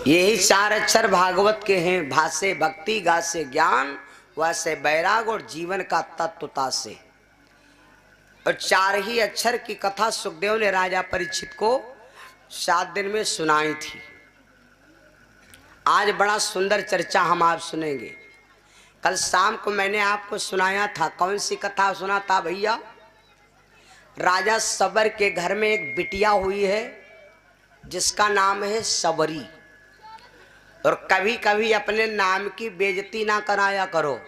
यही चार अक्षर भागवत के हैं। भासे भक्ति, गासे ज्ञान, वैसे बैराग और जीवन का तत्वता से। और चार ही अक्षर की कथा सुखदेव ने राजा परीक्षित को 7 दिन में सुनाई थी। आज बड़ा सुंदर चर्चा हम आप सुनेंगे। कल शाम को मैंने आपको सुनाया था। कौन सी कथा सुना था भैया? राजा सबर के घर में एक बिटिया हुई है जिसका नाम है सबरी। और कभी कभी अपने नाम की बेइज्जती ना कराया करो।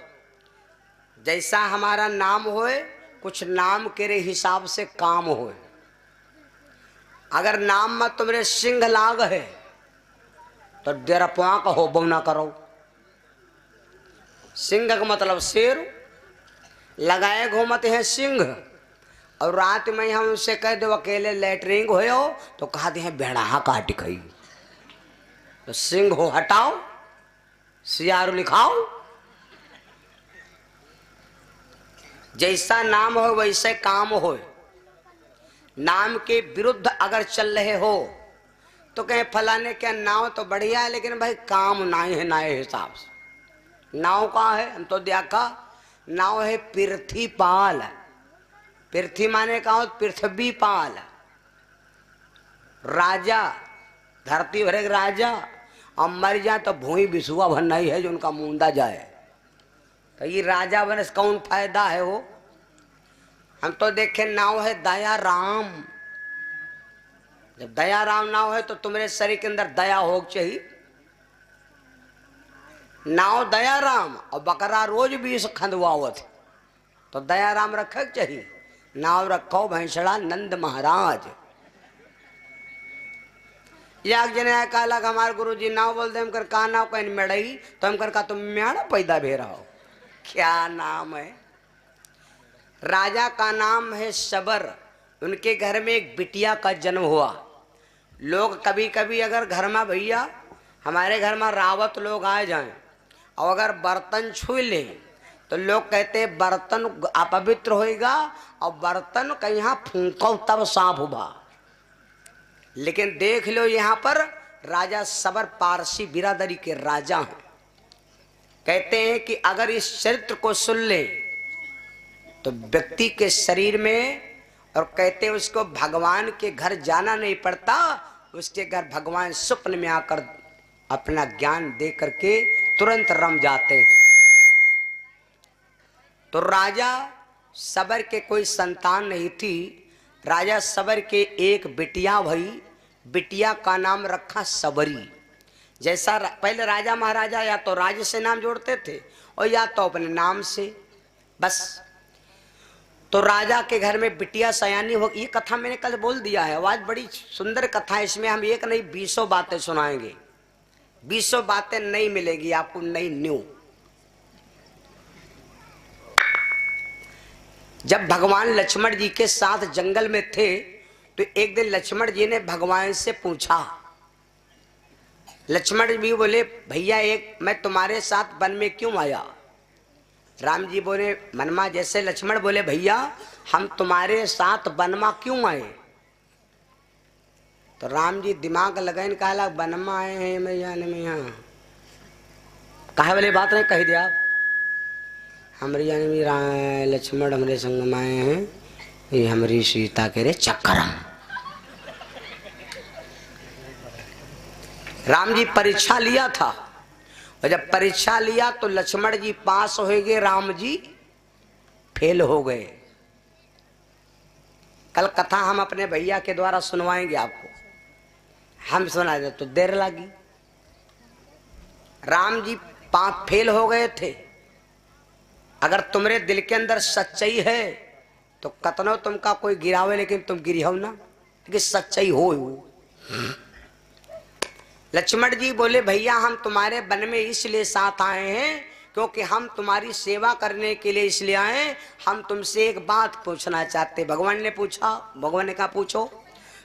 जैसा हमारा नाम होए, कुछ नाम के हिसाब से काम होए। अगर नाम में तुम्हारे सिंह लाग है तो डेरपवा का होबो ना करो। सिंह का मतलब शेर, लगाए घूमते हैं सिंह। और रात में हम उनसे कह दो अकेले लेटरिंग हो तो कहते हैं बेड़ा काट खाई। तो सिंह हो हटाओ, सियारू लिखाओ। जैसा नाम हो वैसे काम हो। नाम के विरुद्ध अगर चल रहे हो तो कहें फलाने क्या नाव तो बढ़िया है, लेकिन भाई काम नहीं है नए हिसाब से। नाव का है? हम तो देखा नाव है पृथ्वीपाल। पृथ्वी माने का हो पृथ्वी पाल, राजा, धरती भरे राजा। और मर जाए तो भूमि बिसुआ भर नहीं है जो उनका मुंडा जाए। तो ये राजा बने से कौन फायदा है वो? हम तो देखे नाव है दया राम। जब दया राम नाव है तो तुम्हारे शरीर के अंदर दया हो चाहिए। नाव दया राम और बकरा रोज 20 खंदवावत, तो दया राम रखे चाहिए। नाव रखो भैंसड़ा नंद महाराज। याक जने कहला हमारे गुरु जी नाव बोल दे। हम कर का नाव कहीं मेड़ई तो हम कर का तुम म्याड़ा पैदा भे रहो। क्या नाम है? राजा का नाम है सबर। उनके घर में एक बिटिया का जन्म हुआ। लोग कभी कभी अगर घर में भैया हमारे घर में रावत लोग आ जाएं और अगर बर्तन छू ले तो लोग कहते बर्तन अपवित्र होएगा और बर्तन कहीं फूंको तब साफ हुआ। लेकिन देख लो यहाँ पर राजा सबर पारसी बिरादरी के राजा हैं। कहते हैं कि अगर इस चरित्र को सुन ले तो व्यक्ति के शरीर में, और कहते हैं उसको भगवान के घर जाना नहीं पड़ता, उसके घर भगवान स्वप्न में आकर अपना ज्ञान दे करके तुरंत रम जाते हैं। तो राजा सबर के कोई संतान नहीं थी। राजा सबर के एक बिटिया भई। बिटिया का नाम रखा सबरी। जैसा पहले राजा महाराजा या तो राज्य से नाम जोड़ते थे और या तो अपने नाम से बस। तो राजा के घर में बिटिया सयानी हो। ये कथा मैंने कल बोल दिया है। आज बड़ी सुंदर कथा है। इसमें हम एक नहीं 20 बातें सुनाएंगे। 20 बातें नहीं मिलेगी आपको, नई न्यू। जब भगवान लक्ष्मण जी के साथ जंगल में थे तो एक दिन लक्ष्मण जी ने भगवान से पूछा। लक्ष्मण जी बोले भैया एक मैं तुम्हारे साथ वन में क्यों आया? राम जी बोले मनमा जैसे लक्ष्मण बोले भैया हम तुम्हारे साथ वन में क्यों आए? तो राम जी दिमाग लगाए कहला वन में आए हैं मैं जाने में यहाँ कहे वाली बात नहीं कही दिया। हमारी यानी लक्ष्मण हमारे संग में आए हैं, ये हमारी सीता के रे चक्कर। राम जी परीक्षा लिया था और जब परीक्षा लिया तो लक्ष्मण जी पास हो गए, राम जी फेल हो गए। कल कथा हम अपने भैया के द्वारा सुनवाएंगे आपको। हम सुना दे तो देर लगी। राम जी फेल हो गए थे। अगर तुम्हारे दिल के अंदर सच्चाई है तो कतनो तुमका कोई गिरावे लेकिन तुम गिरी हो ना, कि सच्चाई हो। लक्ष्मण जी बोले भैया हम तुम्हारे वन में इसलिए साथ आए हैं क्योंकि हम तुम्हारी सेवा करने के लिए इसलिए आए। हम तुमसे एक बात पूछना चाहते। भगवान ने पूछा। भगवान ने कहा पूछो।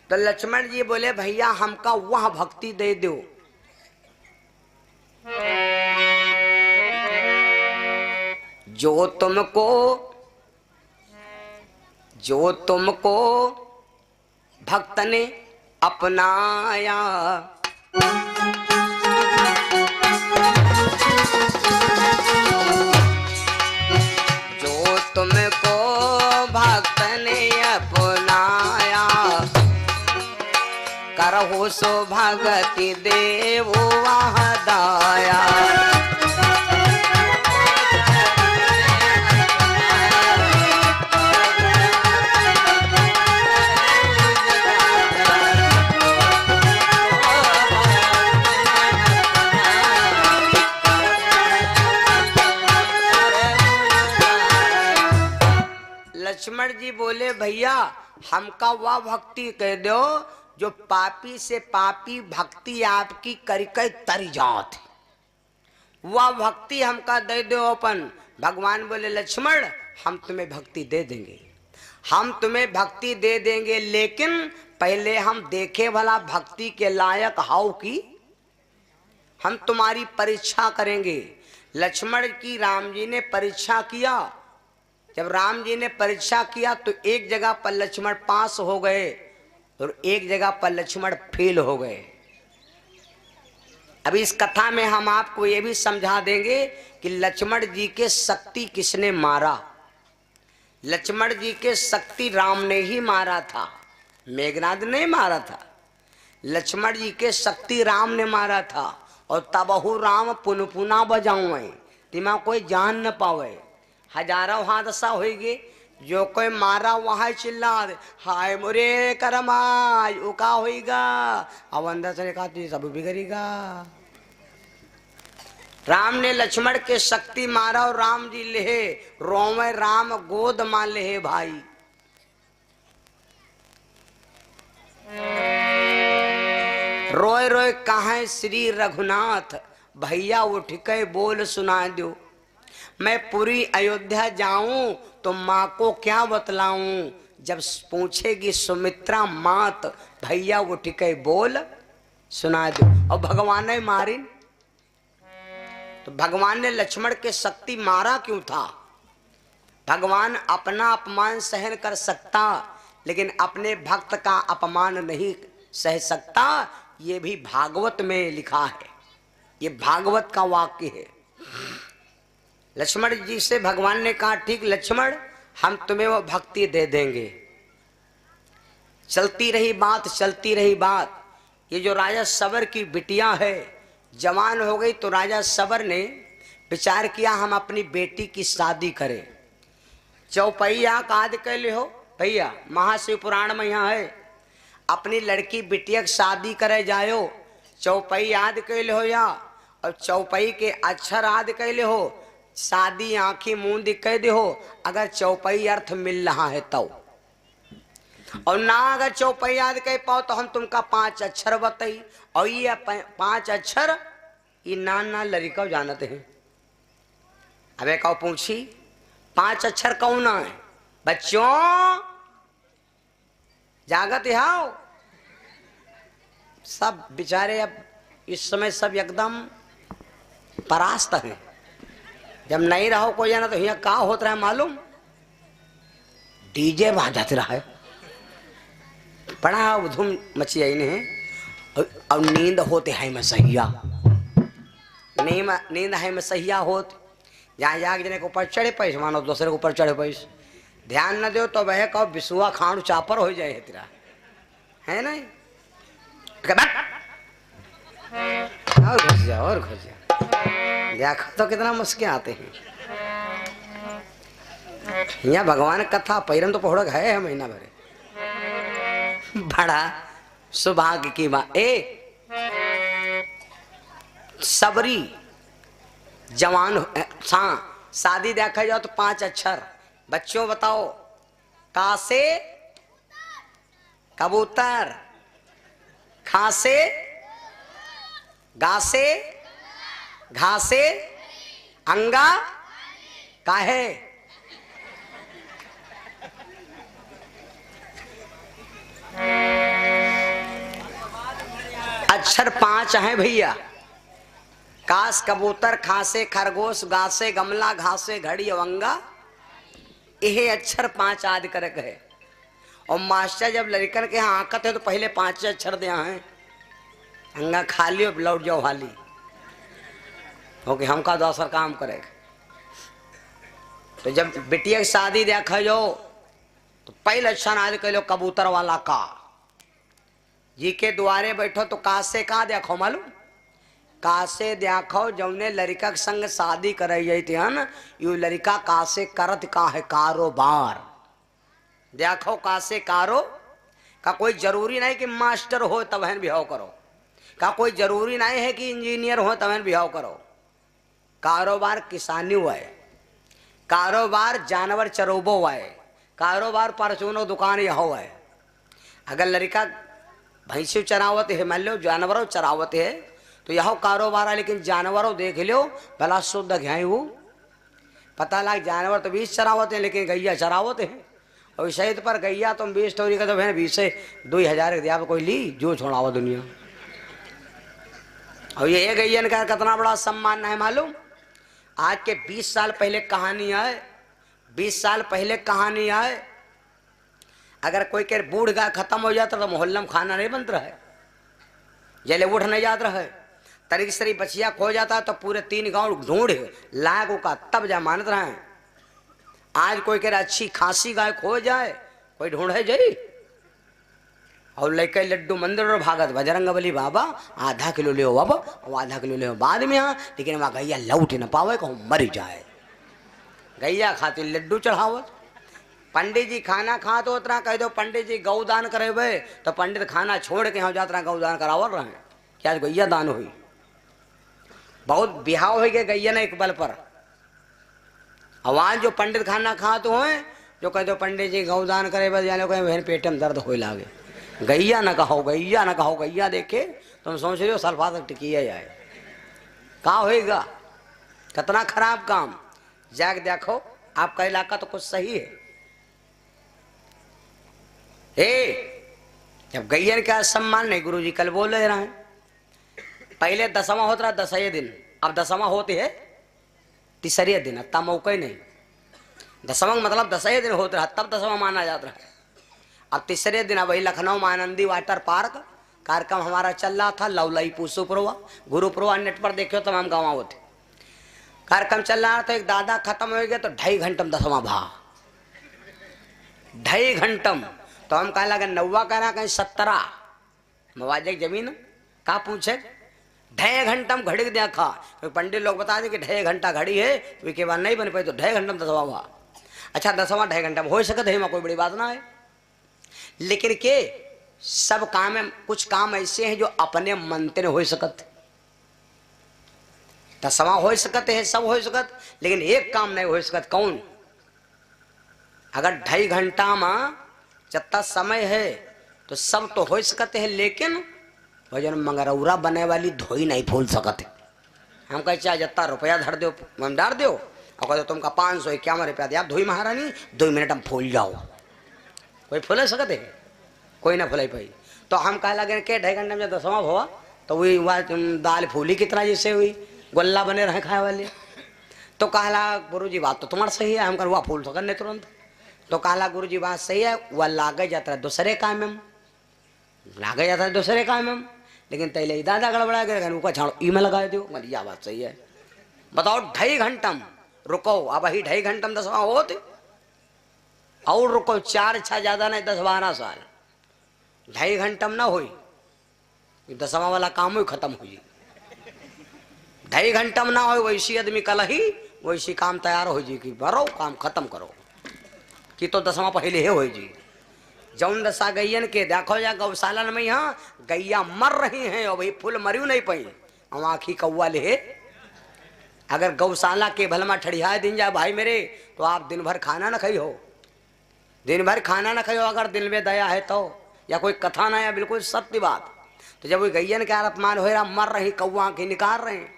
तो लक्ष्मण जी बोले भैया हमका वह भक्ति दे दो जो तुमको भक्त ने अपनाया। करहु सो भगति देव वह दाया। लक्ष्मण जी बोले भैया हमका वह भक्ति कह दो जो पापी से पापी भक्ति आपकी करके तरी जात, वह भक्ति हमका दे दो अपन। भगवान बोले लक्ष्मण हम तुम्हें भक्ति दे देंगे, हम तुम्हें भक्ति दे देंगे, लेकिन पहले हम देखे भला भक्ति के लायक हाउ की, हम तुम्हारी परीक्षा करेंगे। लक्ष्मण की राम जी ने परीक्षा किया। जब राम जी ने परीक्षा किया तो एक जगह पर लक्ष्मण पास हो गए और एक जगह पर लक्ष्मण फेल हो गए। अभी इस कथा में हम आपको ये भी समझा देंगे कि लक्ष्मण जी के शक्ति किसने मारा। लक्ष्मण जी के शक्ति राम ने ही मारा था, मेघनाद ने मारा था। लक्ष्मण जी के शक्ति राम ने मारा था। और तबहु राम पुन पुना बजाऊं तिमा कोई जान न पावे। हजारों हादसा होएगे, जो कोई मारा वहां चिल्ला हाय मोरे करमाय उका होएगा, अब अंदर से कहा सब बिगड़ेगा। राम ने लक्ष्मण के शक्ति मारा और राम जी ले रोवे राम गोद मान ले भाई। रोए रोए कहा श्री रघुनाथ भैया उठ के बोल सुना दो। मैं पूरी अयोध्या जाऊं तो माँ को क्या बतलाऊं, जब पूछेगी सुमित्रा मात भैया उठ के बोल सुना दो। और भगवान ने मारी तो भगवान ने लक्ष्मण के शक्ति मारा क्यों था। भगवान अपना अपमान सहन कर सकता लेकिन अपने भक्त का अपमान नहीं सह सकता। ये भी भागवत में लिखा है, ये भागवत का वाक्य है। लक्ष्मण जी से भगवान ने कहा ठीक लक्ष्मण हम तुम्हें वो भक्ति दे देंगे। चलती रही बात, चलती रही बात। ये जो राजा सबर की बिटिया है जवान हो गई तो राजा सबर ने विचार किया हम अपनी बेटी की शादी करें। चौपैया काद के लिए हो भैया, महाशिव पुराण में यहाँ है, अपनी लड़की बिटिया की शादी करे जायो। चौपई याद के लिए हो या और चौपई के अक्षर याद के लिए हो, शादी आंखी मूंद कह दे हो अगर चौपाई अर्थ मिल रहा है तो। और ना अगर चौपाई याद कह पाओ तो हम तुमका 5 अक्षर बताई। और ये 5 अक्षर ये ना लड़का जानते हैं। अबे कहो पूछी 5 अक्षर कौन है बच्चों, जागत हाओ। सब बेचारे अब इस समय सब एकदम परास्त हैं। जब नहीं रहो कोई जाना तो यहाँ का होता है मालूम, डीजे बाजात रहा है, बड़ा धूम मची आई ने। और नींद होते है मसहिया, नींद है मसहिया होत जहाँ जाग जने के ऊपर चढ़े पैस मानो दूसरे के ऊपर चढ़े पैस, ध्यान न दो तो वह कहो बिसुआ खाण चापर हो जाए तेरा है नहीं। और घुस जाओ और घुस जाओ, देखो तो कितना मुस्के आते हैं। यहाँ भगवान कथा पैरम तो पहुड़ है महीना भरे, बड़ा सौभाग्य की बात। सबरी जवान शादी देखा जाओ तो 5 अक्षर। बच्चों बताओ का से कबूतर, खा से गा से घा से अंगा काहे। अक्षर 5 हैं भैया, कास कबूतर खासे खरगोश गासे गमला घासे घड़ी अवंगा, यह अक्षर 5 आदि करक है। और मास्टर जब लड़कन के यहाँ आकत है तो पहले 5 अक्षर दिया है, अंगा खा लियो लौट जाओ हाली, क्योंकि हमका दूसरा काम करेगा। तो जब बिटिया की शादी देखा जो तो पहले अक्षर आदि कह लो कबूतर वाला का, जी के द्वारे बैठो तो कासे कहाँ देखो मालूम? कासे देखो जौने लड़का के संग शादी कराई जाती है ना, यू लड़का कासे करत का है कारोबार। देखो कासे कारो का कोई जरूरी नहीं कि मास्टर हो तब है बिहाव करो, का कोई जरूरी नहीं है कि इंजीनियर हो तब है बिहाव करो। कारोबार किसानी हुआ है, कारोबार जानवर चरोबो हुआ है, कारोबार परचूनो दुकान यह हुआ है। अगर लड़का भैंसी चरावत है, मान लो जानवरों चरावत है तो यह कारोबार है, लेकिन जानवरों देख लो भला शुद्ध घाई हो। पता लग जानवर तो 20 चरावत है लेकिन गैया चरावत है। और शहीद पर गैया तुम 20 स्टोरी का तो बहन 20 से 2000 दिया कोई ली जो छोड़ावा दुनिया। और ये गैयन का कितना बड़ा सम्मान है मालूम? आज के 20 साल पहले कहानी है, 20 साल पहले कहानी है। अगर कोई के बूढ़ गाय खत्म हो जाता तो मोहल्ला में खाना नहीं बनता है, जले उठ नहीं जाता है। तरीसरी बचिया खो जाता तो पूरे 3 गांव ढूंढ लायक का तब जा मानत रहे। आज कोई कह रहा अच्छी खांसी गाय खो जाए कोई ढूंढे जाई। और लेके लड्डू मंदिर और भागत बजरंग बली बाबा आधा किलो ले बाबा और आधा किलो ले बाद में यहाँ, लेकिन वहाँ गैया लौट न पावे कहूँ मरी जाए। गैया खाती लड्डू चढ़ावत। पंडित जी खाना खा तो उतना कह दो पंडित जी गौदान करे हुए तो पंडित खाना छोड़ के यहाँ जाता गौदान करावल रहे। क्या गैया दान हुई? बहुत बिहाव हो गया गैया ने एक बल पर। आवाज जो पंडित खाना खा तो हो जो कह दो पंडित जी गौदान करे बस जाने कहें बहन पेट में दर्द हो लागे। गैया न कहो, गैया न कहो, गैया देखे तुम सोच रहे हो सल्फा तक टिकिया जाए कहाँ होएगा? कितना खराब काम। जाग देखो आपका इलाका तो कुछ सही है। जब गैयन का सम्मान नहीं, गुरु जी कल बोल रहे हैं पहले दसवां होता रहा 10वें दिन, अब दसवां होते है तीसरे दिन। अब मौका ही नहीं, दसवां मतलब 10वें दिन होता रहा तब दसवां माना जाता है। अब तीसरे दिन वही लखनऊ में आनंदी वाटर पार्क कार्यक्रम हमारा चल रहा था। लवलई पुष्पुरवा गुरुपुरवा नेट पर देखो तमाम गाँव होते कार्यक्रम चल रहा था। एक दादा खत्म हो गए तो 2.5 घंटम 10वां भा 2.5 घंटम। तो हम कह लगे 9वां करा कहीं 17 मवाजे जमीन का पूछे 2.5 घंटम घड़ी देखा। तो पंडित लोग बता दें कि 2.5 घंटा घड़ी है तो के बाद नहीं बन पाई तो 2.5 घंटम 10वां भा। अच्छा 10वां 2.5 घंटा में हो सकते है, कोई बड़ी बात ना है। लेकिन के सब काम में कुछ काम ऐसे हैं जो अपने मनते ने हो सकते। 10वां हो सकते है, सब हो सकते, लेकिन एक काम नहीं हो सकते। कौन? अगर 2.5 घंटा में जितना समय है तो सब तो हो सकते हैं, लेकिन वजन मंगरौरा बने वाली धोई नहीं फूल सकते। हम कहे चाहे जितना रुपया धर दो हम डाल दो और कह दो तुमका 551 रुपया दिया धोई महारानी 2 मिनट में फूल जाओ। कोई फूले सकते है? कोई ना फुलाई पाई। तो हम कह लगे के 2.5 घंटे में 10वां हुआ तो वही हुआ दाल फूली कितना जैसे हुई गोल्ला बने रहे खाए वाले। तो कहला गुरु जी बात तो तुम्हारा सही है, हम कर वह फूल सकते नहीं तुरंत। तो कहला गुरु जी बात सही है, वह लागे जाता है दूसरे काम में, लागे जाता है दूसरे काम में, लेकिन तैले दादा गड़बड़ा गए ऊपर झाड़ो ई में लगा दो। मतलब यह बात सही है। बताओ 2.5 घंटम रुको, अब वही 2.5 घंटम 10वां होते और रुको 4 6 ज्यादा नहीं 10-12 साल 2.5 घंटम ना हुई 10वां वाला काम ही खत्म हुई। 2.5 घंटम ना हो वैसी आदमी कल ही वैसी काम तैयार हो जी कि भरो काम खत्म करो कि तो 10वां पहले ही हो जी। जौन दशा गैयन के देखो जा गौशालन में यहाँ गैया मर रही हैं और वही फूल मरियो नहीं पाई आखी कौआ ले। अगर गौशाला के भल में ठड़िया दिन जाए भाई मेरे तो आप दिन भर खाना न खाई हो, दिन भर खाना न खाई हो। अगर दिल में दया है तो, या कोई कथा ना है, बिल्कुल सत्य बात। तो जब वो गैयन के अपमान हो रहा मर रही कौआ की निकाल रहे हैं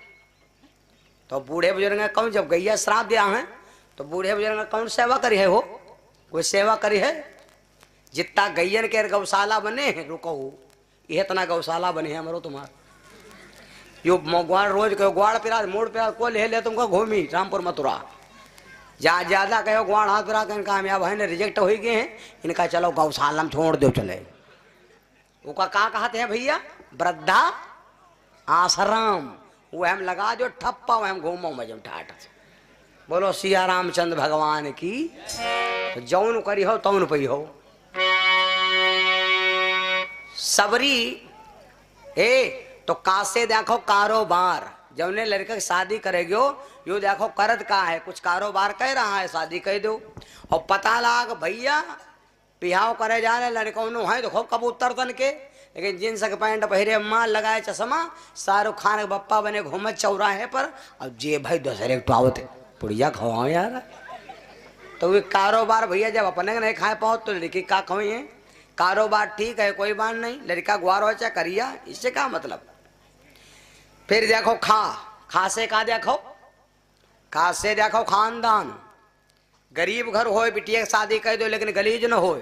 तो बूढ़े बुजुर्ग कौन, जब गैया श्राप दिया है तो बूढ़े बुजुर्ग कौन सेवा करी है? हो कोई सेवा करी है? जितना गैयन के गौशाला बने हैं रुको ये इतना गौशाला बने हैं हमारो तुम्हारा यो ग्वाड़ रोज कहो ग्वाड़ पिरा मोड़ पिरा को ले तुमको घूमी रामपुर मथुरा जहाँ ज्यादा कहो ग्वाड़ हाथ पिरा कर कामयाब है रिजेक्ट हो गए हैं इनका चलो गौशाला में छोड़ दो चले। वो का कहते हैं भैया वृद्धा आश्रम, वो हम लगा दो ठप्पा हम घूमो मजम ठाठ। बोलो सिया रामचंद्र भगवान की। तो जौन करी हो तौन पई हो। सबरी ए तो का से देखो कारोबार जब ने लड़के की शादी करेगो यो देखो करत का है कुछ कारोबार कह रहा है शादी कह दो और पता लाग भैया बिहाव करे जा रहे लड़कों नो है तो खूब कबूतर तन के लेकिन जींस के पैंट पहरे माल लगाए चश्मा शाहरुख खान के बप्पा बने घूमत चौराहे पर अब जे भाई दूसरे टुआवत पुड़िया खवाओ यार तो वे कारोबार भैया जब अपने नहीं खाए पाओ तो लड़की का खोई है कारोबार ठीक है कोई बात नहीं लड़का गुआर हो चाहे करिया इससे क्या मतलब। फिर देखो खा से का देखो खा से देखो खानदान गरीब घर हो बिटिया की शादी कर दो लेकिन गलीज न हो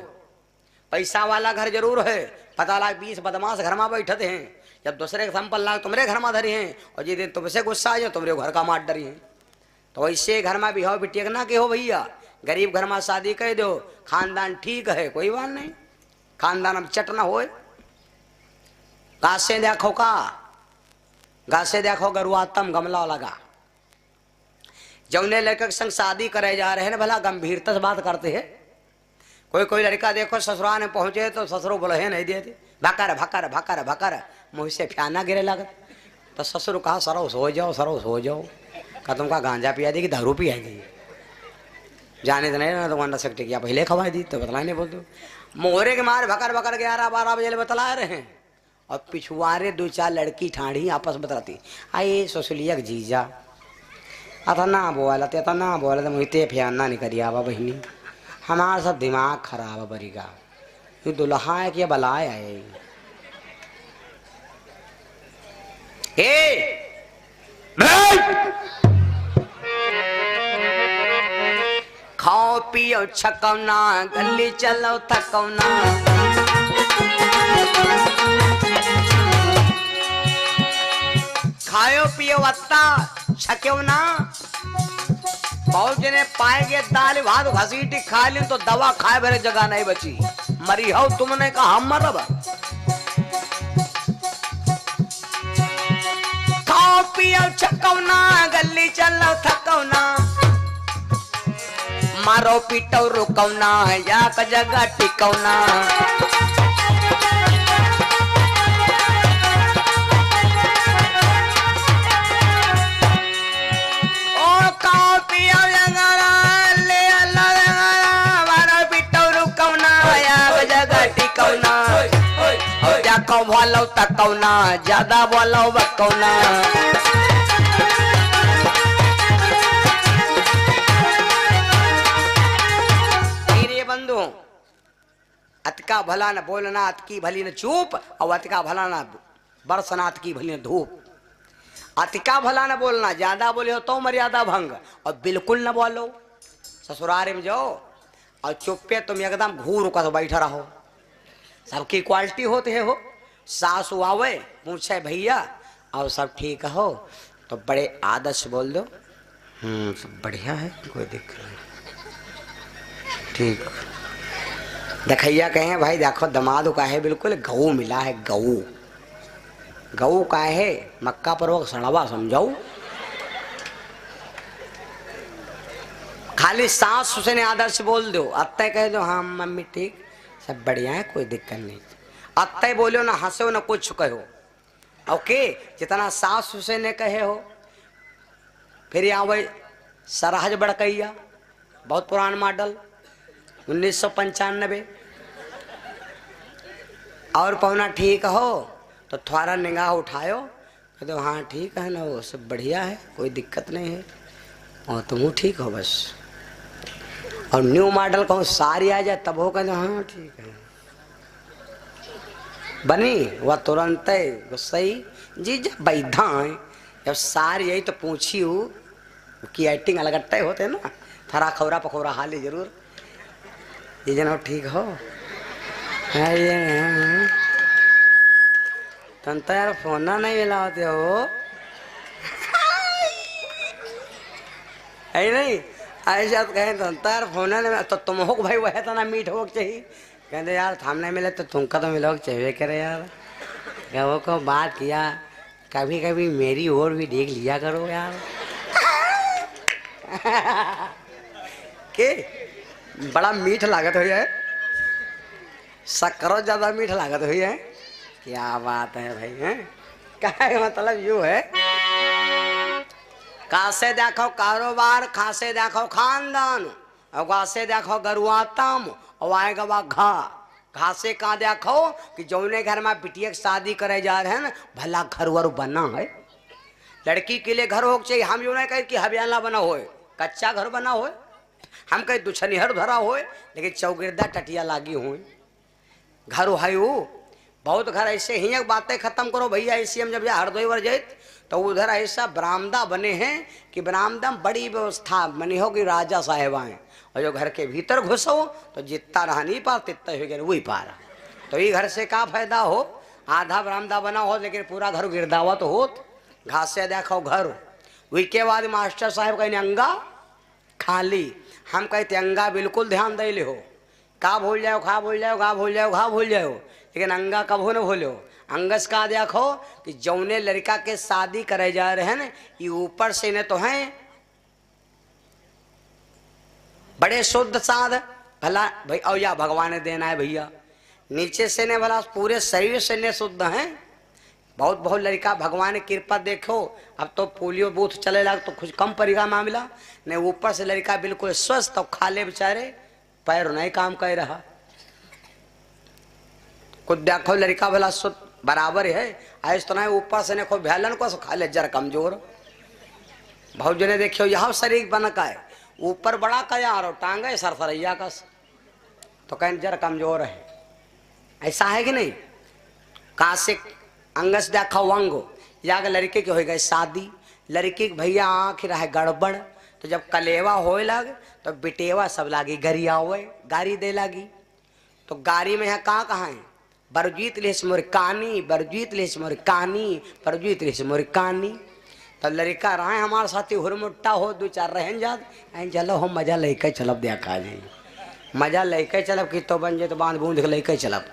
पैसा वाला घर जरूर है पता लाग 20 बदमाश घर में बैठते हैं जब दूसरे के संपल लाग तुम्हारे घर में धरी हैं और जिस दिन तुमसे गुस्सा आ जाए तुम्हारे घर का मार डरी है तो वैसे घर में बिहाव बिटिया ना के हो भैया गरीब घर में शादी कर दो खानदान ठीक है कोई बात नहीं खानदान अब चट ना हो गासे देखो का गासे देखो गरुआतम गमला लगा जौने लड़के के संग शादी करे जा रहे हैं ना भला गंभीरता से बात करते हैं कोई लड़का देखो ससुराल में पहुंचे तो ससुर बोले है नहीं देते भकर भकर भकर भकर मुँह से फ्याना गिरे लगत तो ससुर कहा सरोस हो जाओ का तुमका गांजा पिया दी कि दारू पिया दी जाने तो नहीं ना तो वंडा सकते क्या पहले खवा दी तो बतला नहीं बोलते मोहरे के मारे भकर भकर 11-12 बजे बतला रहे हैं और पिछुआरे 2-4 लड़की ठाड़ी आपस बतलाती आए ससुलिया जीजा अतना बोला तो मुझे फ्याना नहीं करिया बहनी हमारा सब दिमाग खराब बरीगा ये दुल्हा है कि बलाया है खाओ पियो छकौना गली चलो थकौना खाओ पियो वत्ता छक्यो ना बहुत जने पाएंगे दाल भात घसीटी खा ली तो दवा खाए भरे जगह नहीं बची मरी हो तुमने कहा हम मरब खाओ पियो छकौना गली चलो थकौना मारो पीटो रुकौना या जगह टिकौना बोलो तकौना ज्यादा बोलो बकौना मेरे बंधु अतका भला न बोलना अतकी भली न चुप और अतका भला न बरसना अतकी भली न धूप अतिका भला न बोलना ज्यादा बोले हो तो मर्यादा भंग और बिल्कुल न बोलो ससुराल में जाओ और चुप्पे तुम एकदम घूर कर बैठा रहो सबकी क्वालिटी होते है हो सासू आवे पूछे भैया और सब ठीक हो तो बड़े आदत से बोल दो सब बढ़िया है कोई दिक्कत नहीं ठीक देखैया कहे भाई देखो दमाद का है बिल्कुल गऊ मिला है गऊ का है मक्का पर्वक सड़वा समझाऊ खाली सास से आदर से बोल दो अत्ते कह दो हाँ मम्मी ठीक सब बढ़िया है कोई दिक्कत नहीं अत्ते बोलो ना हंसो ना कुछ कहो ओके जितना सास से ने कहे हो फिर यहाँ सरहज बड़कैया बहुत पुरान मॉडल 1995 और पहुना ठीक हो तो थोड़ा निगाह उठायो कहते तो हाँ ठीक है ना वो सब बढ़िया है कोई दिक्कत नहीं है और तुम ठीक हो बस और न्यू मॉडल कहूँ सारी आ जाए तब हो कहते हाँ ठीक है बनी वह तुरंत सही जी जब बैठा है जब सारी यही तो पूछी हूँ कि एक्टिंग अलग होते ना थरा खौरा पखौरा हाली जरूर ये जना ठीक हो तुम तो यार फोन नहीं मिलाते हो है नहीं ऐसा कहे तो यार फोन नहीं तो तुम हो भाई वह तो ना मीठ हो चाहिए कहते यार थामने मिले तो तुमका तो मिलोग चाहिए करे यार क्या वो को बात किया कभी कभी मेरी ओर भी देख लिया करो यार के बड़ा मीठ लागत हुई है शक्करो ज्यादा मीठ लागत हुई है क्या बात है भाई, हैं? क्या मतलब यू है, कासे देखो कारोबार, खासे देखो खानदान, और गासे देखो गरुआतम, और आएगा वह घा से कहा देखो कि जौने घर में बिटिया की शादी करे जा रहे हैं ना, भला घर वर बना है। लड़की के लिए घर हो चाहिए, हम यूँ नहीं कहे कि हबियाला बना होए, कच्चा घर बना होए, हम कहे दुछनिहर भरा होए, लेकिन चौगिरदा टटिया लागी हुई घर है वो। बहुत घर ऐसे ही बातें खत्म करो भैया। ऐसी हम जब हरदोई वर जाए तो उधर ऐसा बरामदा बने हैं कि बरामदा में बड़ी व्यवस्था बनी होगी, राजा साहेब आए, और जो घर के भीतर घुसो तो जितना रह नहीं पा तितना हो गया वही पा रहा। तो ये घर से क्या फायदा हो, आधा बरामदा बना हो लेकिन पूरा घर गिरदावत हो। घास से देखो घर, वही के बाद मास्टर साहब कहीं अंगा खाली, हम कहते अंगा बिल्कुल ध्यान दे ले हो, का भूल जाओ खा भूल जाओ, गा भूल जाओ घा भूल जाओ, लेकिन अंगा कबो न भूलो। अंगस का देखो कि जौने लड़का के शादी करे जा रहे हैं ना, ये ऊपर से न तो हैं बड़े शुद्ध साध भला भाई, और या भगवान ने देना है भैया, नीचे से ने भला पूरे शरीर से ने शुद्ध हैं। बहुत बहुत लड़का भगवान ने कृपा देखो, अब तो पोलियो बूथ चले लगा तो कुछ कम पड़ेगा मामला, नहीं ऊपर से लड़का बिल्कुल स्वस्थ और खाले बेचारे पैर नहीं काम कर रहा। कुछ देखो लड़का भला शुद्ध बराबर है, ऐसा तो नहीं ऊपर से ने कोई भैलन को खाले जरा कमजोर। बहुत जने देखियो यह शरीर बन का है, ऊपर बड़ा कया और टांगे सरसरैया का, तो कहीं जरा कमजोर है, ऐसा है कि नहीं। कहाँ से अंगस देखा वांगो या लड़के की हो गई शादी, लड़की भैया आँख रहे गड़बड़, तो जब कलेवा होए लग तो बिटेवा सब लागी गरिया हुए गाड़ी दे लगी। तो गाड़ी में है कहाँ है, बरजीत लिस मोर कानी, बरजीत लिस मोर कानी, बरजीत लिस मोर कानी। तो लड़का रहे हमारे साथी हुरमुट्टा हो दो चार रहन जात, चलो हम मजा लेके चलब देखा जी, मजा लेके चलब कि तो बन जाए तो बांध बूंद लेके चलब।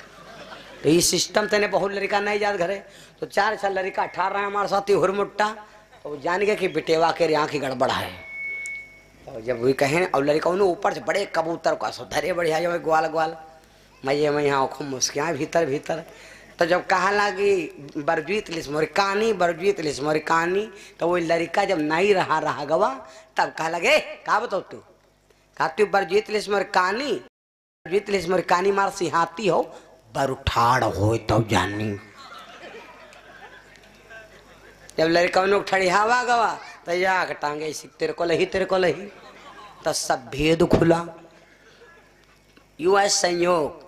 तो ये सिस्टम तेने बहुत लड़का नहीं जात घरे, तो चार छह लड़का ठार रहे हमारे साथी हुरमुट्टा, तो जान गए कि बिटेवा के यहाँ की गड़बड़ है। तो जब वही कहें और लड़का उन्हें ऊपर से बड़े कबूतर का सो धरे बढ़िया जो ग्वाल ग्वाल मैं यहाँ खूब मुस्कियाँ भीतर भीतर। तो जब कहा लगी बरजीत लिस मोर कानी, बरजीत लिस मोर कानी, तो वही लड़का जब नहीं रहा गवा तब कहा लगे का बताओ तू, कहा तू बरजीत लिस मोर कानी, बरजीत लिस मोर कानी मार सिहाती हो बरुठाड़ हो तो जानी। जब लड़का उन्हें ठड़ियावा गवा तो या टांगे तेरे को लही तो सब भेद खुला। यू है संयोग।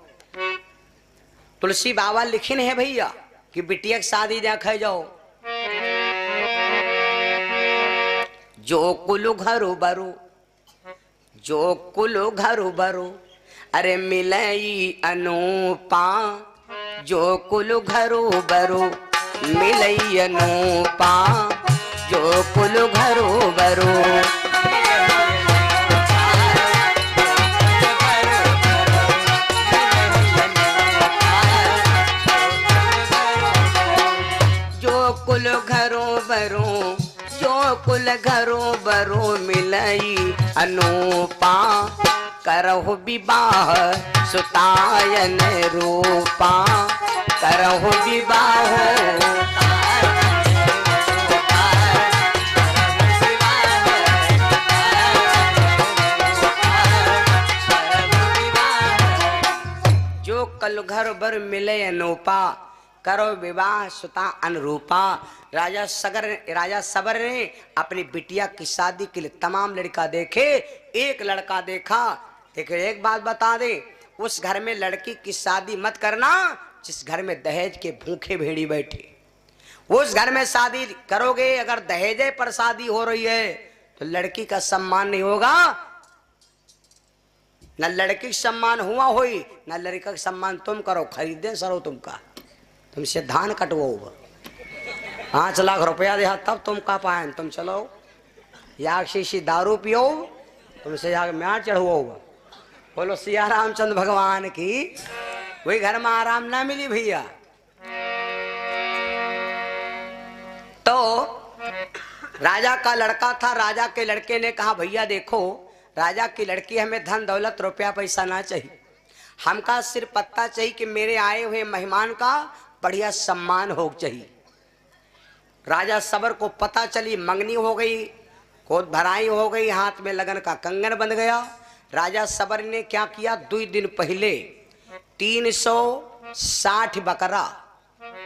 तुलसी बाबा लिखिन है भैया कि बिटिया की शादी देखे जाओ, जो कुल घरो बरो, जो कुल घरो बरो, अरे मिलई अनूपा, जो कुल घरो बरो मिलई अनूपा, जो कुल घरो बरो। कुल घरों बरो, जो कुल घरों बरो मिलई अनूपा, करहु विवाह सुतायन रूपा, करहु विवाह। जो कल घर बर मिले अनूपा, करो विवाह सुता अनुरूपा। राजा सबर ने अपनी बिटिया की शादी के लिए तमाम लड़का देखे, एक लड़का देखा। देखो एक बात बता दे, उस घर में लड़की की शादी मत करना जिस घर में दहेज के भूखे भेड़ी बैठे। उस घर में शादी करोगे अगर दहेजे पर शादी हो रही है तो लड़की का सम्मान नहीं होगा, न लड़की का सम्मान हुआ हुई न लड़का का सम्मान तुम करो, खरीदे सरो तुमका, तुमसे धान कटवो 5 लाख रुपया दे तब तुम कह पाए, तुम चलो या शीशी दारू पियो तुमसे जाकर म्यार चढ़वो। बोलो सिया रामचंद्र भगवान की। वही घर में आराम ना मिली भैया। तो राजा का लड़का था, राजा के लड़के ने कहा भैया देखो राजा की लड़की हमें धन दौलत रुपया पैसा ना चाहिए, हमका सिर्फ पता चाहिए कि मेरे आए हुए मेहमान का बढ़िया सम्मान हो चाहिए। राजा सबर को पता चली मंगनी हो गई, कोद भराई हो गई, हाथ में लगन का कंगन बंध गया। राजा सबर ने क्या किया, 2 दिन पहले 360 बकरा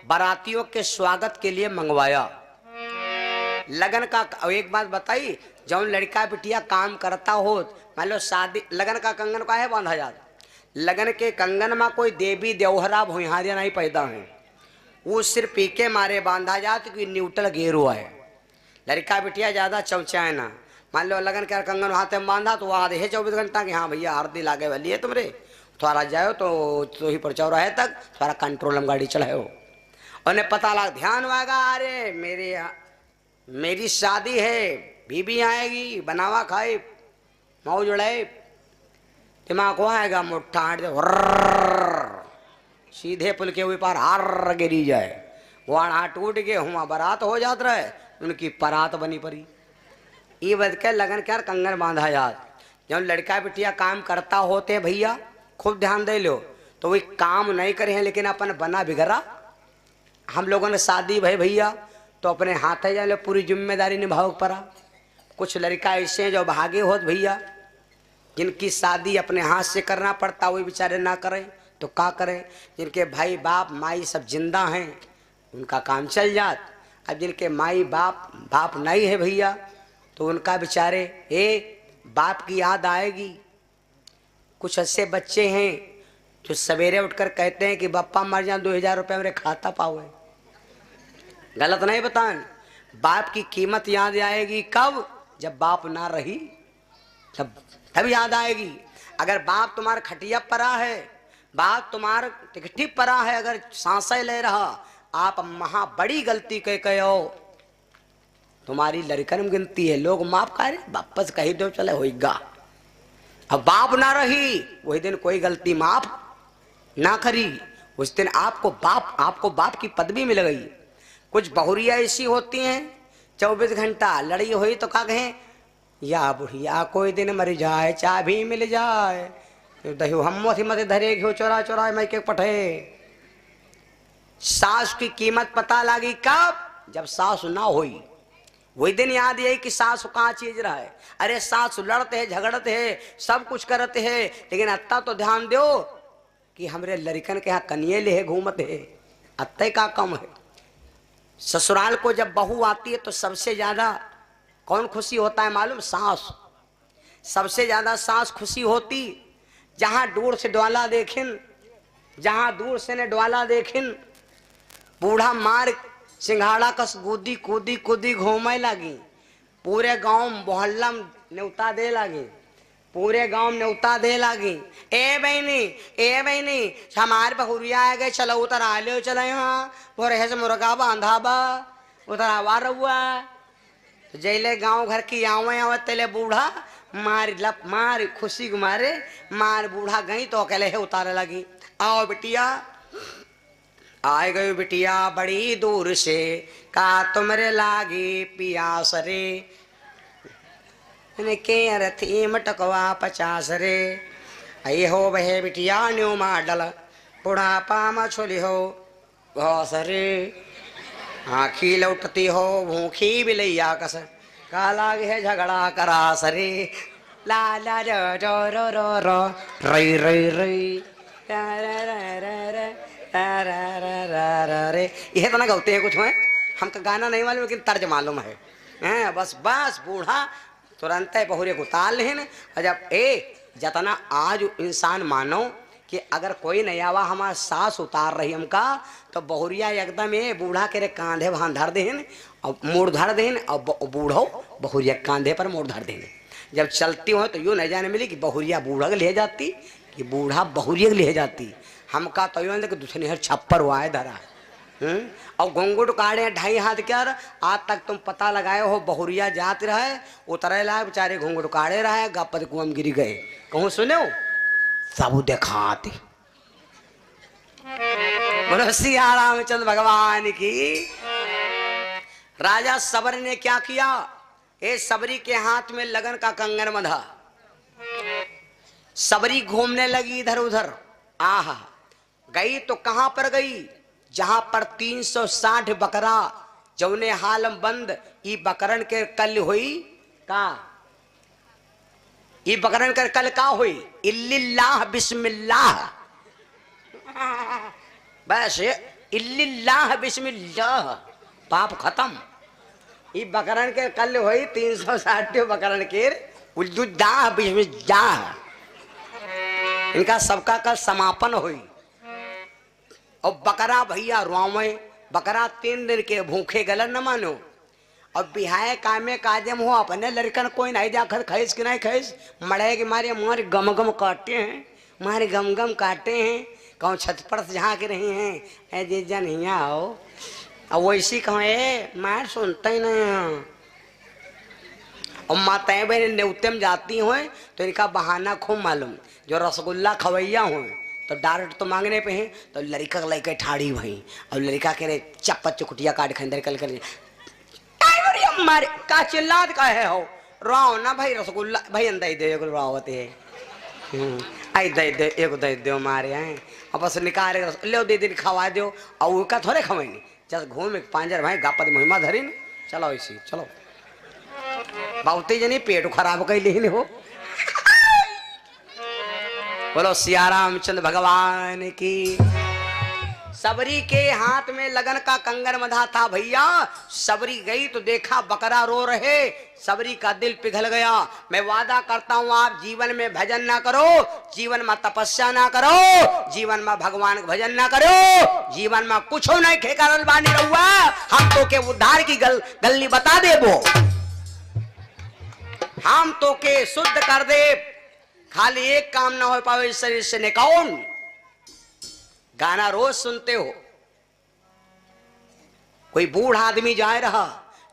बारातियों के स्वागत के लिए मंगवाया। लगन का एक बात बताई, जब लड़का बिटिया काम करता हो, मान लो शादी, लगन का कंगन का है बांधा जाता, लगन के कंगन में कोई देवी देवहरा भुइहारिया नहीं पैदा है, वो सिर्फ पी के मारे बांधा जाता कि न्यूट्रल गेरो है। लड़का बिटिया ज्यादा चौचाए ना, मान लो लगन के कंगन हाथ में बांधा तो वहाँ है 24 घंटा कि हाँ भैया आरती लागे वाली है तुमरे, थोड़ा जाओ तो ही पर चौराहे तक थोड़ा कंट्रोल में गाड़ी चलाओ। उन्हें पता लगा, ध्यान वागा, अरे मेरी शादी है, बीबी आएगी, बनावा खाए, मौज उड़ाए, दिमाग को आएगा मुट्ठा सीधे पुल के ऊपर हार गिरी जाए, वहाँ टूट के हुआ बारात हो जात रहे, उनकी परात बनी परी। ये बद के लगन के कंगन बांधा जात। जब लड़का बिटिया काम करता होते भैया खूब ध्यान दे लो, तो वही काम नहीं करे हैं लेकिन अपन बना बिगड़ा। हम लोगों ने शादी भाई भैया तो अपने हाथ है जाए पूरी जिम्मेदारी निभाओ पड़ा। कुछ लड़का ऐसे हैं जो भागे होत भैया, जिनकी शादी अपने हाथ से करना पड़ता, वही बेचारे ना करें तो क्या करें। जिनके भाई बाप माई सब जिंदा हैं उनका काम चल जात, अब जिनके माई बाप नहीं है भैया तो उनका बेचारे बाप की याद आएगी। कुछ ऐसे बच्चे हैं जो सवेरे उठकर कहते हैं कि बप्पा मर जाए 2000 रुपये मेरे खाता पाओ। गलत नहीं बताएं, बाप की कीमत याद आएगी कब, जब बाप ना रही तब याद आएगी। अगर बाप तुम्हारा खटिया परा है, बाप तुम्हारा टिकटी परा है, अगर सांसें ले रहा, आप महा बड़ी गलती कहो, तुम्हारी लड़कन में गिनती है। लोग माफ करे वापस कही दो चले होगा। अब बाप ना रही वही दिन कोई गलती माफ ना करी, उस दिन आपको बाप की पदवी मिल गई। कुछ बहुरिया ऐसी होती हैं 24 घंटा लड़ी हुई तो क्या कहें, या बुढ़िया कोई दिन मर जाए चाबी मिल जाए, दही हम मत धरे घो चोरा चोरा मैं के पठे। सास की कीमत पता लगी कब, जब सास ना हुई, वही दिन याद यही कि सास कहाँ चीज रहा है। अरे सास लड़ते हैं झगड़ते हैं सब कुछ करते हैं, लेकिन अत्ता तो ध्यान दो कि हमरे लड़कन के यहाँ कनिये ले घूमते है, अत्ते का कम है। ससुराल को जब बहू आती है तो सबसे ज्यादा कौन खुशी होता है मालूम, सास। सबसे ज्यादा सास खुशी होती जहां दूर से डोला देखिन, जहां दूर से ने डोला देखिन, बूढ़ा मार सिंघाड़ा कस कूदी कूदी कूदी घूमे लगी, पूरे गांव मोहल्ला में न्योता दे लगी, पूरे गांव में न्योता दे लगी, ए बहनी हमारे बहुरिया आ गए, चलो उतर आ लो, चलो यहाँ वो रहे से मुर्गा बांधा बा उतर आवा रहुआ। तो जैले गांव घर की आवे तेले बूढ़ा मार खुशी मारे मार बूढ़ा गई तो अकेले है उतारे लगी, आओ बिटिया आए गई बिटिया बड़ी दूर से, का तुमरे लागी पियास रे, के रथी मटकवा 50 रे, आई हो बहे बिटिया न्यू माडल बुढ़ापा मछुली हो घोस रे, आँखी लौटती हो भूखी बिलैया कस, का लागे है झगड़ा करास रे, ला ला रो रो रो रो रई रई रई रे। यह तो ना गाते हैं कुछ में, हमका गाना नहीं मालूम लेकिन तर्ज मालूम है। बस बूढ़ा तुरंत बहुरे को ताल लेन। जब जतना आज इंसान मानो कि अगर कोई नहीं आवा हमारा सांस उतार रही हमका, तो बहुरिया एकदम बूढ़ा के रे कांधे वहां धर देन और मोड़ धर देन, और बूढ़ो बहुरिया कांधे पर मोड़ धर देन। जब चलती हो तो यूँ नहीं जाने मिली कि बहुरिया बूढ़ा ले जाती कि बूढ़ा बहुरिया ले जाती। हमका तो यूँ कि दूसरे हर छप्पर हुआ है धरा, और घुंघुट काढ़े 2.5 हाथ कर, आज तक तुम पता लगाए हो बहुरिया जात रहे उतरे ला बेचारे घुंघुट काढ़े रहे गप्पत कुआं गिरी गए, कहूँ सुने हो सब देखाते। बोलो सिया रामचंद्र भगवान की। राजा सबर ने क्या किया, सबरी के हाथ में लगन का कंगन बंधा, सबरी घूमने लगी इधर उधर। आहा गई तो कहां पर गई, जहां पर 360 बकरा जौने हालम बंद ई बकरन के कल हुई का, ई बकरन के कल का हुई, इल्लिल्लाह बिस्मिल्लाह, बस इल्लिल्लाह बिस्मिल्लाह, पाप खत्म। ई बकरन के कल हुई 360 बकरन के उल्लुल्लाह बिस्मिल्लाह, इनका सबका कल समापन हुई। और बकरा भैया रोवे, बकरा 3 दिन के भूखे गलन न मानो। और बिहाय कामे काजम हो अपने लड़कन कोई नहीं जाकर खैस कि नहीं खैस, मड़े के मारे मारे गम गम काटते हैं, मारे गम गम काटते हैं। कहूँ छत पर झाँक रही हैं, ऐ जीजा नहीं आओ। अब वैसी कहूँ ए मार सुनते ही नहीं। और माताएं बहन न्योते में जाती हुए तो इनका बहाना खूब मालूम, जो रसगुल्ला खवैया हुए तो डायरेक्ट तो मांगने पे हैं, तो लड़का लेके ठाड़ी भई और लड़का कह रहे चप्पा चुकुटिया काट खंदर कल कर मारे का चिल्लात का है हो राव ना भाई रसगुल्ला भाई अंदर दे एक रावत है आई दे दे एक दे दो मारे हैं। अब बस निकाल ले दे दिन खवा दो और वो का थोड़े खवाएंगे, जस घूम पांजर भाई गापत महिमा धरी न चलो इसी चलो बहुत जनी पेट खराब कर ली हो। बोलो सिया रामचंद्र भगवान की। सबरी के हाथ में लगन का कंगन बंधा था भैया, सबरी गई तो देखा बकरा रो रहे, सबरी का दिल पिघल गया। मैं वादा करता हूँ आप जीवन में भजन ना करो, जीवन में तपस्या ना करो, जीवन में भगवान का भजन ना करो, जीवन में कुछ नहीं खेकर बानी रहुआ, हम तो के उद्धार की गल्ली बता दे वो, हम तो के शुद्ध कर दे। खाली एक काम ना हो पावे इस शरीर से निकाउन। गाना रोज सुनते हो, कोई बूढ़ आदमी जाए रहा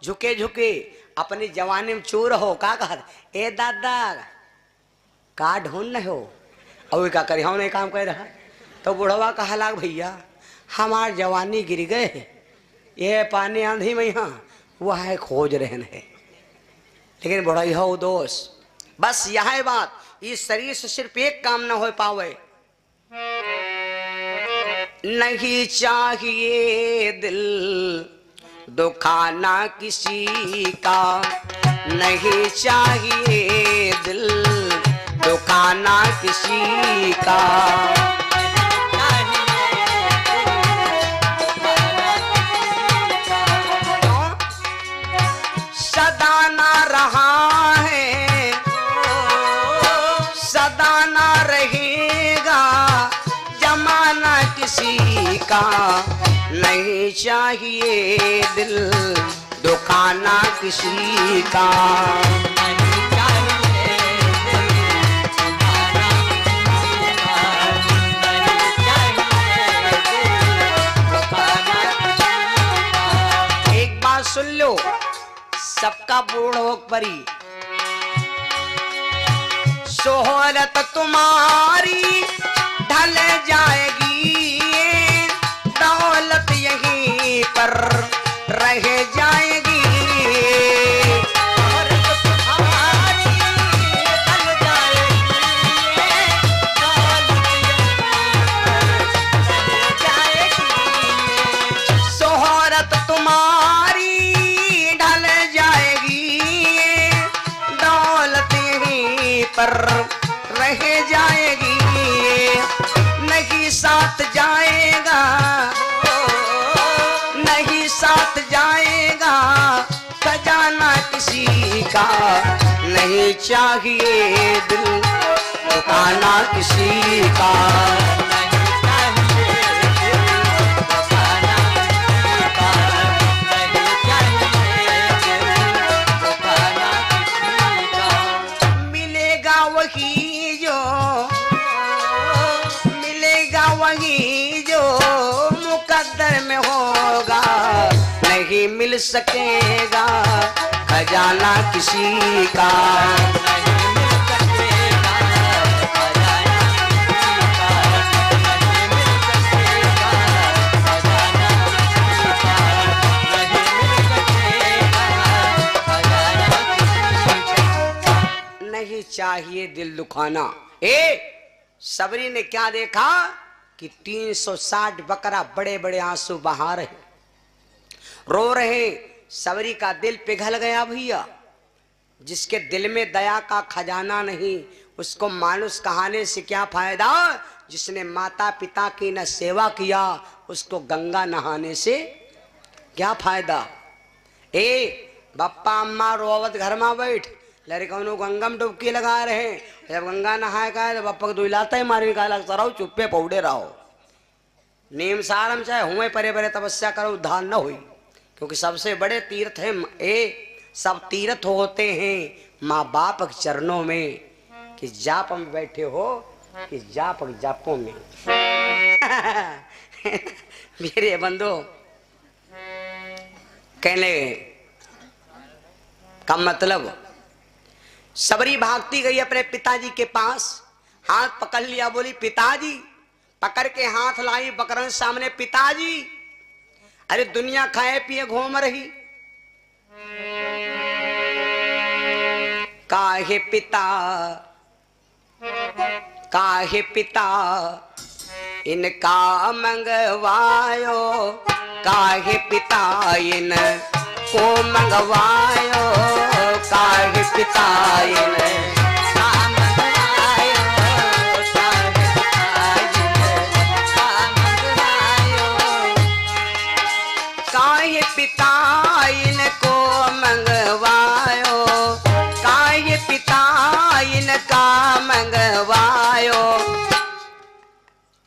झुके झुके अपनी जवानी में चूर हो का कहा ए दादा का ढूंढ हो और का करे हम नहीं काम कर रहा। तो बुढ़वा कहा लाग भैया हमार जवानी गिर गए, ये पानी आंधी में यहाँ वह है खोज रहन है, लेकिन बुढ़ाई हो दोस्त। बस यह है बात, इस शरीर से सिर्फ एक काम ना हो पावे। नहीं चाहिए दिल दुखाना किसी का, नहीं चाहिए दिल दुखाना किसी का, सदा ना रहा है सदा ना रहेगा जमाना किसी का, नहीं चाहिए दिल दुखाना किसी का, नहीं चाहिए दिल दुखाना किसी का, नहीं चाहिए दिल दुखाना किसी का। एक बात सुन लो, सबका बूढ़ हो परी, शोहरत तुम्हारी ढल जाएगी, दौलत यहीं पर रह जाएगी, शोहरत तुम्हारी ढल जाएगी, दौलत यहीं पर रह जाएगी, शोहरत तुम्हारी ढल जाएगी, दौलत यहीं पर रह जाएगी, नहीं साथ जाएगा, नहीं साथ जाएगा खजाना किसी का, नहीं चाहिए दिल दुखाना किसी का, नहीं चाहिए दिल दुखाना किसी का, नहीं चाहिए दिल दुखाना किसी का। मिलेगा वही जो वही जो मुकद्दर में होगा, नहीं मिल सकेगा खजाना किसी का, नहीं मिल सकेगा खजाना किसी का, नहीं मिल सकेगा खजाना किसी का, नहीं मिल सकेगा खजाना किसी का। नहीं चाहिए दिल दुखाना। सबरी ने क्या देखा, कि 360 बकरा बड़े बड़े आंसू बहा रहे, रो रहे। सबरी का दिल पिघल गया भैया। जिसके दिल में दया का खजाना नहीं, उसको मानुष कहाने से क्या फायदा। जिसने माता पिता की न सेवा किया, उसको गंगा नहाने से क्या फायदा। ए बप्पा अम्मा रोवत घर में बैठ, लड़कों गंगा में डुबकी लगा रहे हैं। जब गंगा नहाए का है तो बप्पा को दुलाता ही मारी का लगता रहो, चुप्पे पौड़े रहो। नीम सारम चाहे हुए परे परे तपस्या करो, उद्धार न हुई। क्योंकि सबसे बड़े तीर्थ है सब तीर्थ होते हैं माँ बाप के चरणों में। कि जाप में बैठे हो कि जापों में। मेरे बंधु कहने का मतलब, सबरी भागती गई अपने पिताजी के पास, हाथ पकड़ लिया, बोली पिताजी। पकड़ के हाथ लाई बकरन सामने, पिताजी अरे दुनिया खाए पिए घूम रही, काहे पिता इनका मंगवायो, काहे पिता इनको मंगवायो, काहे पिता इनका मंगवायो, काहे पिता इनको मंगवायो, काहे पिता इनका मंगवायो।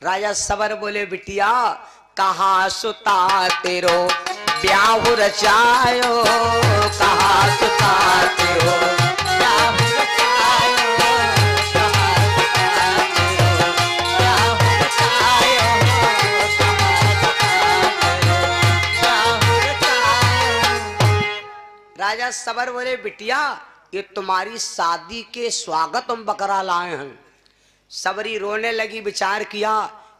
राजा सबर बोले बिटिया कहाँ सुता तेरो ब्याह रचायो, कहाँ सुता तेरो ब्याह रचायो, राजा सबर बोले बिटिया ये तुम्हारी शादी के स्वागत हम बकरा लाए हैं। सबरी रोने लगी, विचार किया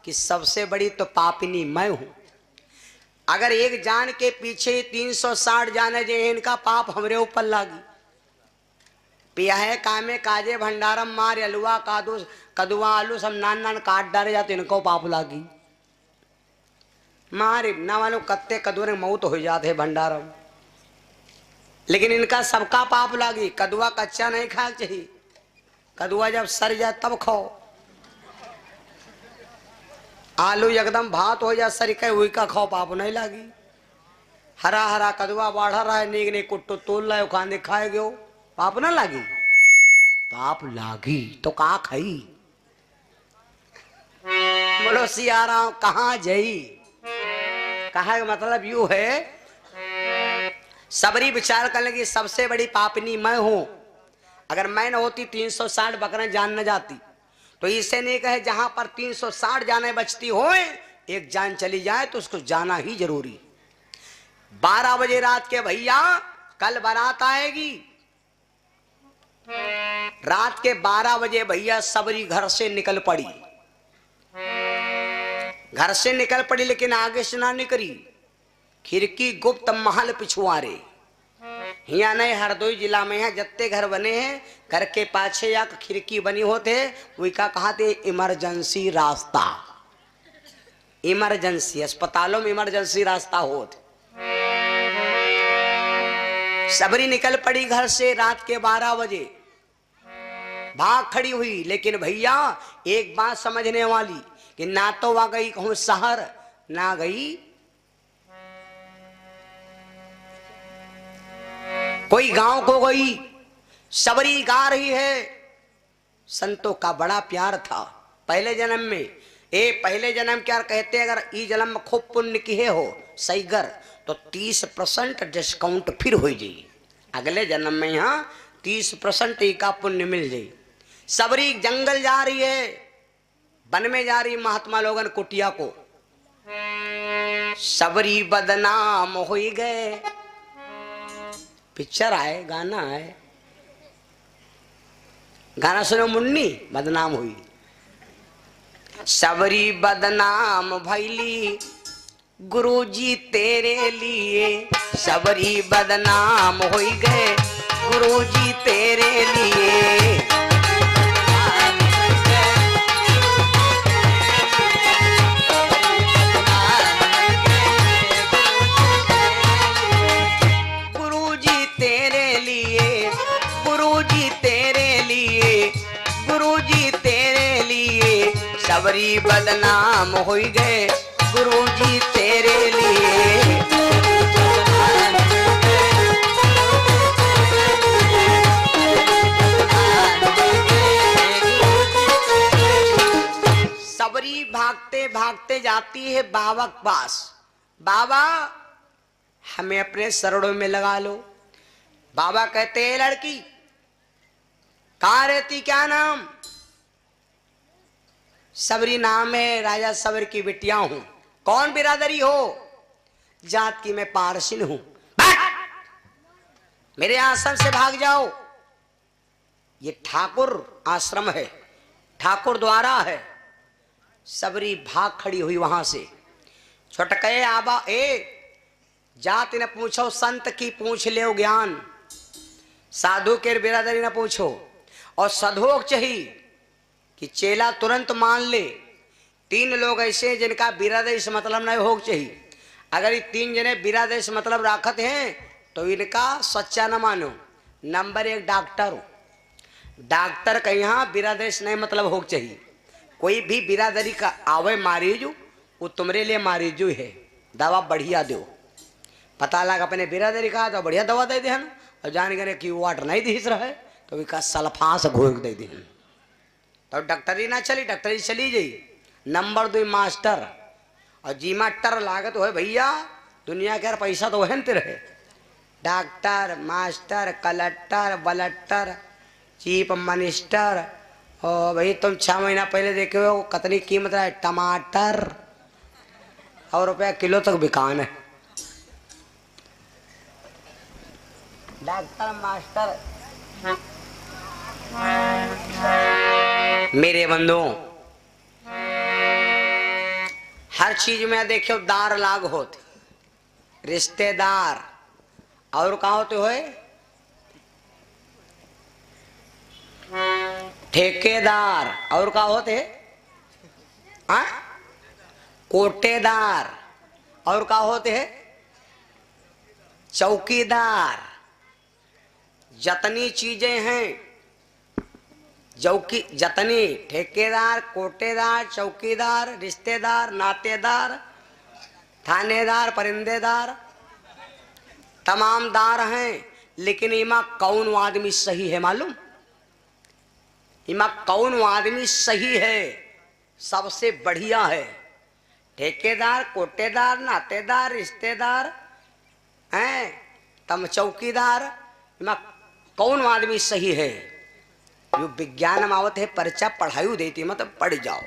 कि सबसे बड़ी तो पापिनी मैं हूं। अगर एक जान के पीछे 360 जाने जे इनका पाप हमरे ऊपर लागी। पिया है कामे काजे भंडारम मार अलुआ कादू कदुआ आलू सब नान नान काट डाले जाते इनको पाप लागी। मारे ना वालों कत्ते कदुआ मौत हो जाते भंडारम, लेकिन इनका सबका पाप लागी। कदुआ कच्चा नहीं खाना चाहिए, कदुआ जब सर जाए तब खाओ। आलू एकदम भात हो जाए सर के वही का खाओ, पाप नहीं लागी। हरा हरा कदुआ बढ़ा रहा है, नीक नहीं कुट्टू तोल रहा है, खाने खाए गयो, पाप ना लागी। पाप लागी तो का खाई। बोलो सियाराम कहाँ जई। कहा मतलब यू है, सबरी विचार कर लगी सबसे बड़ी पापनी मैं हूं। अगर मैं न होती 360 बकरें जान न जाती। तो इसे नहीं कहे जहां पर 360 जाने बचती हो, एक जान चली जाए तो उसको जाना ही जरूरी। 12 बजे रात के भैया कल बारात आएगी। रात के 12 बजे भैया सबरी घर से निकल पड़ी। घर से निकल पड़ी लेकिन आगे से ना निकली। खिड़की गुप्त महल पिछुआरे यहाँ नहीं, हरदोई जिला में है जत्ते घर बने हैं, घर के पाछे या खिड़की बनी होते, वही का कहते इमरजेंसी रास्ता। इमरजेंसी अस्पतालों में इमरजेंसी रास्ता होते। सबरी निकल पड़ी घर से रात के 12 बजे, भाग खड़ी हुई। लेकिन भैया एक बात समझने वाली कि ना तो वह गई कहूं शहर, ना गई कोई गांव को गई। सबरी गा रही है, संतों का बड़ा प्यार था पहले जन्म में। पहले जन्म क्या कहते हैं, अगर ई जन्म में खूब पुण्य किए हो सहीगर तो 30% डिस्काउंट फिर हो जाए। अगले जन्म में यहाँ 30% का पुण्य मिल जाए। सबरी जंगल जा रही है, वन में जा रही महात्मा लोगन कुटिया को। सबरी बदनाम हो गए। पिक्चर आए, गाना आए, गाना सुनो मुन्नी, बदनाम हुई। सबरी बदनाम भैली गुरुजी तेरे लिए, सबरी बदनाम हो गए गुरुजी तेरे लिए। तेरे लिए, गुरुजी तेरे लिए, गुरुजी तेरे लिए सबरी बदनाम हो गए, गुरुजी तेरे लिए। सबरी भागते भागते जाती है बाबा के पास। बाबा हमें अपने शरणों में लगा लो। बाबा कहते हैं लड़की कहाँ रहती, क्या नाम? सबरी नाम है, राजा सबर की बिटिया हूं। कौन बिरादरी हो? जात की मैं पारसिन हूं। मेरे आश्रम से भाग जाओ। ये ठाकुर आश्रम है, ठाकुर द्वारा है। सबरी भाग खड़ी हुई वहां से। छोटके आबा ए जात न पूछो, संत की पूछ ले ज्ञान, साधु के बिरादरी न पूछो। और सधोक चाहिए कि चेला तुरंत मान ले। 3 लोग ऐसे जिनका बिरादरी से मतलब नहीं हो चाहिए। अगर ये 3 जने बिरादरी से मतलब राखत हैं तो इनका सच्चा न मानो। नंबर 1 डॉक्टर, डॉक्टर का यहाँ बिरादरी से नहीं मतलब हो चाहिए। कोई भी बिरादरी का आवे मारीज वो तुम्हारे लिए मारीजू है, दवा बढ़िया दो। पता लगा अपने बिरादरी का तो बढ़िया दवा दे दे, और जान गए कि वाटर नहीं दिस रहा है तो इसका सल्फास घोल दे दे। तो डॉक्टरी ना चली, डॉक्टरी चली गई। नंबर 2 मास्टर, और जी मास्टर लागत हो भैया दुनिया के पैसा तो है तेरे। Doctor, master, collector, barrister, chief minister. और भाई तुम 6 महीना पहले देखे हो कितनी कीमत है टमाटर, और रुपया किलो तक बिकान है। Doctor, master. मेरे बंधु हर चीज में देखो दार लाग होते, रिश्तेदार और कहा होते हुए ठेकेदार, और क्या होते हैं कोटेदार, और क्या होते हैं चौकीदार। जतनी चीजें हैं जौकी जतनी ठेकेदार, कोटेदार, चौकीदार, रिश्तेदार, नातेदार, थानेदार, परिंदेदार, तमाम दार हैं। लेकिन इमा कौन आदमी सही है मालूम? इमा कौन आदमी सही है, सबसे बढ़िया है? ठेकेदार, कोटेदार, नातेदार, रिश्तेदार हैं, तम चौकीदार। इमा कौन आदमी सही है? यो विज्ञान मावत है, पर्चा पढ़ाई देती मतलब पढ़ जाओ।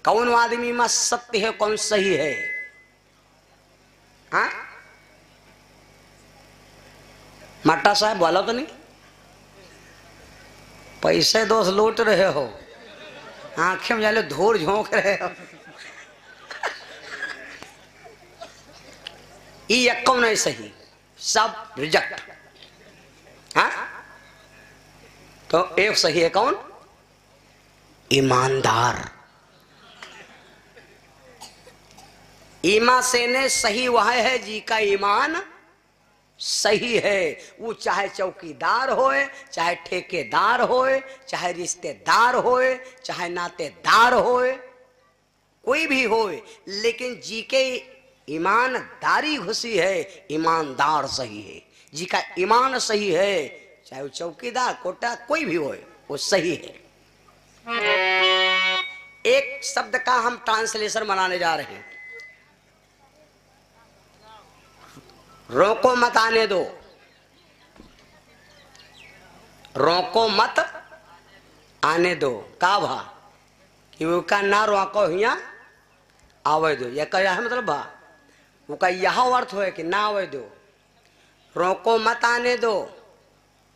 कौन आदमी में सत्य है, कौन सही है? हाँ मट्टा साहब बोला तो नहीं? पैसे दोस्त लूट रहे हो, आंखें में जाले धूल झोंक रहे हो। ये यक्कम नहीं सही, सब रिजेक्ट। हाँ तो एक सही है कौन? ईमानदार। ईमा से ने सही वह है जी का ईमान सही है। वो चाहे चौकीदार होए, चाहे ठेकेदार होए, चाहे रिश्तेदार होए, चाहे नातेदार होए, कोई भी होए, लेकिन जी के ईमानदारी घुसी है, ईमानदार सही है। जी का ईमान सही है, चाहे वो चौकीदार, कोटा कोई भी होए, वो सही है। एक शब्द का हम ट्रांसलेशन बनाने जा रहे हैं। रोको मत आने दो, रोको मत आने दो। का भा कि वो का ना रोको हिया आवे दो, यह क्या है मतलब भा? वो का यह अर्थ है कि ना आवे दो। रोको मत आने दो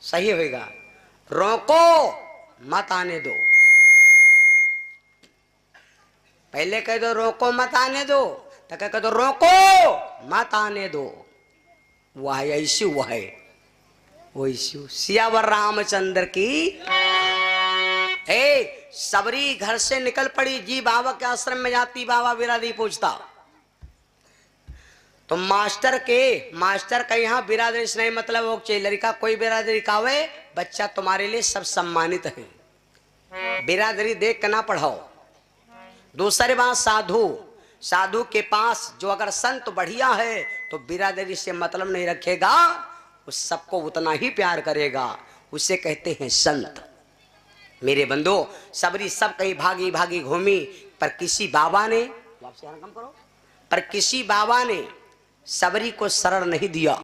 सही होगा, रोको मत आने दो। पहले कह दो रोको मत आने दो, तो कह दो रोको मत आने दो। वह ऐसी वह है वैसी। सियावर रामचंद्र की। सबरी घर से निकल पड़ी जी बाबा के आश्रम में जाती। बाबा बिरादी पूछता तो मास्टर का यहाँ बिरादरी से नहीं मतलब हो चाहिए। लड़का कोई बिरादरी का हुए, बच्चा तुम्हारे लिए सब सम्मानित है। बिरादरी देख के ना पढ़ाओ। दूसरी बात, साधु के पास जो अगर संत बढ़िया है तो बिरादरी से मतलब नहीं रखेगा, उस सबको उतना ही प्यार करेगा, उसे कहते हैं संत। मेरे बंधु, सबरी सब कहीं भागी भागी घूमी, पर किसी बाबा ने सबरी को शरण नहीं दिया।